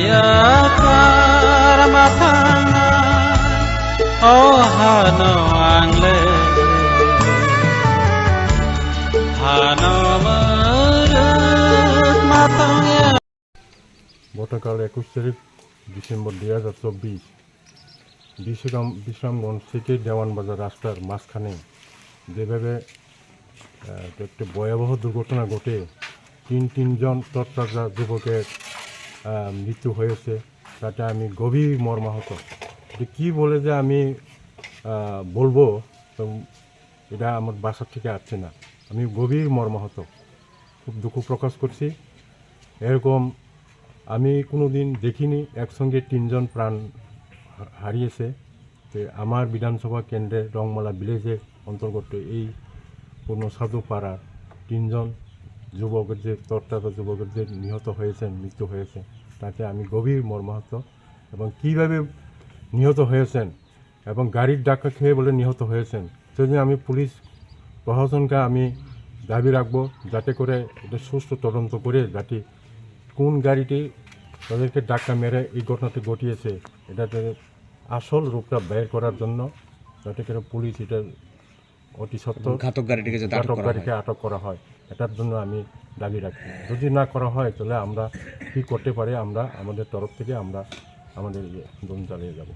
yakar matanga oh hano angle hano marut matanga গতকাল 21 তারিখ December 2024 Bishramganj থেকে দেওয়ানবাজার রাস্তার মাঝখানে যেভাবে একটা ভয়াবহ দুর্ঘটনা ঘটে তিনজন তৎপরতা যুবকের মৃত্যু হয়েছে, তাতে আমি গভীর মর্মাহত। কী বলে যে আমি বলবো, এটা আমার বাসা থেকে আসছে না। আমি গভীর মর্মাহত, খুব দুঃখ প্রকাশ করছি। এরকম আমি কোনো দিন দেখিনি একসঙ্গে তিনজন প্রাণ হারিয়েছে। তো আমার বিধানসভা কেন্দ্রের রংমালা ভিলেজের অন্তর্গত এই পূর্ণসাধু পাড়ার তিনজন যুবকের যে তৎপরতা যুবকের যে নিহত হয়েছেন, মৃত্যু হয়েছে, তাতে আমি গভীর মর্মাহত। এবং কীভাবে নিহত হয়েছেন এবং গাড়ির ডাক্কা খেয়ে বলে নিহত হয়েছেন, সেজন্য আমি পুলিশ প্রশাসনকে আমি দাবি রাখবো যাতে করে এটা সুষ্ঠু তদন্ত করে যাতে কোন গাড়িটি তাদেরকে ডাক্কা মেরে এই ঘটনাটি ঘটিয়েছে এটাতে আসল রূপটা বের করার জন্য যাতে করে পুলিশ এটা অতি সত্ত্বর ঘাতক গাড়িকে আটক করা হয়, এটার জন্য আমি দাবি রাখি। যদি না করা হয় তাহলে আমরা কী করতে পারি, আমরা আমাদের তরফ থেকে আমরা আমাদের আন্দোলন চালিয়ে যাব।